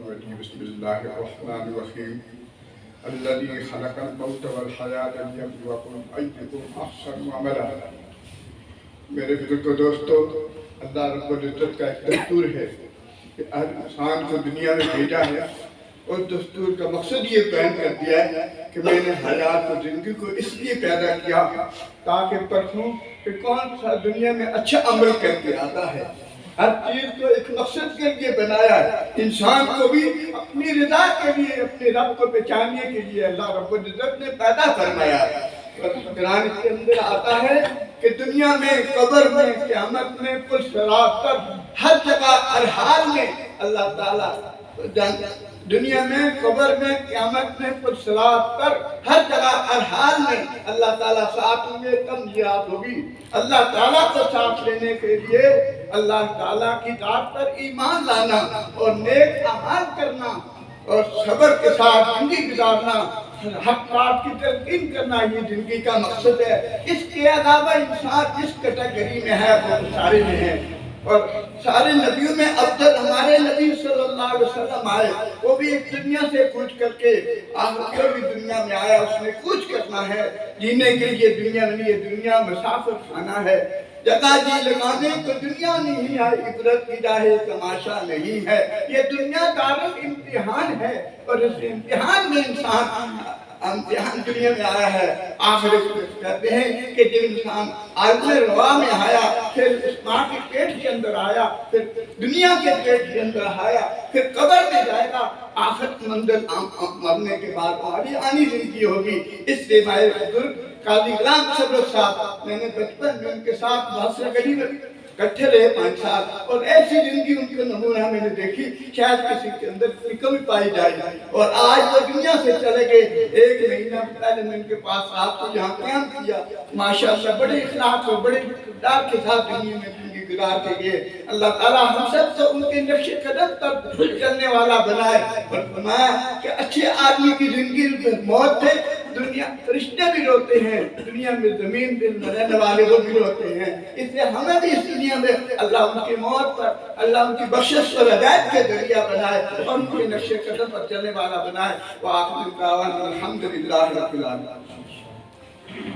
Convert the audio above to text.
الرجيم بسم الله الرحمن الرحيم الذي خلق الموت والحياة ليبلوكم أيكم أحسن عملا۔ میرے بزرگ دوستو، اللہ رب العزت کا ایک دستور ہے کہ ہر انسان کو دنیا میں بھیجا ہے، اور دستور کا مقصد یہ بیان کر دیا ہے کہ میں نے حیات اور زندگی کو اس لیے پیدا کیا تاکہ پرکھوں کہ کون سا دنیا میں اچھا عمل کر کے آتا ہے۔ ہر چیز کو ایک مقصد کے لیے بنایا ہے، انسان کو بھی اپنی رضا کے لیے، اپنے رب کو پہچاننے کے لیے اللہ رب العزت نے پیدا فرمایا ہے۔ قرآن کے اندر آتا ہے کہ دنیا میں، قبر میں، قیامت میں، پل صراط پر، ہر جگہ ہر حال میں اللہ تعالیٰ دنیا میں، قبر میں، قیامت میں، پل صراط پر، ہر جگہ ہر حال میں اللہ تعالیٰ ساتھ ہوں گے، تب یاد ہوگی۔ اللہ تعالیٰ کو ساتھ لینے کے لیے اللہ تعالیٰ کی ذات پر ایمان لانا اور نیک اعمال کرنا اور صبر کے ساتھ زندگی گزارنا، حق بات کی تلقین کرنا، یہ زندگی کا مقصد ہے۔ اس کے علاوہ انسان جس کیٹیگری میں ہے وہ سارے میں ہے، اور سارے نبیوں میں افضل ہمارے نبی صلی اللہ علیہ وسلم آئے، وہ بھی ایک دنیا سے کوچ کر کے آخر بھی دنیا میں آیا، اس نے کوچ کرنا ہے جینے کے لیے دنیا نہیں ہے، دنیا مسافر خانہ ہے، جگہ جی لگانے کو دنیا نہیں ہے، عبرت کی راہ تماشا نہیں ہے، یہ دنیا دار امتحان ہے، اور اس امتحان میں انسان امتحان دنیا میں آیا ہے۔ آخر کہتے ہیں کہ جب انسان عالم روا میں آیا، پھر اس ماں کے پیٹ کے اندر آیا، پھر دنیا کے پیٹ کے اندر آیا، پھر قبر میں جائے گا، آخر منزل مرنے کے بعد ہماری آنی زندگی ہوگی۔ اس سے ہمارے بزرگ قاضی غلام صبر صاحب، میں نے بچپن میں ان کے ساتھ بہت سے گلی میں کٹھے رہے 5 سال، اور ایسی زندگی ان کے نمونہ میں نے دیکھی شاید کسی کے اندر کوئی کمی پائی جائے، اور آج وہ دنیا سے چلے گئے۔ 1 مہینہ پہلے میں ان کے پاس آپ کو یہاں قیام کیا، ماشاءاللہ بڑے اخلاق اور بڑے کردار کے ساتھ دنیا میں زندگی گزار کے گئے۔ اللہ تعالیٰ ہم سب کو ان کے نقش قدم پر چلنے والا بنائے، اور فرمایا کہ اچھے آدمی کی زندگی موت ہے، دنیا فرشتے بھی روتے ہیں، دنیا میں زمین پہ رہنے والے وہ بھی روتے ہیں، اس لیے ہمیں بھی اس دنیا میں اللہ ان کی موت پر، اللہ ان کی بخشش اور ہدایت کے ذریعہ بنائے، اور ان کے نقش قدم پر چلنے والا بنائے۔ وآخر دعوانا الحمدللہ رب العالمین۔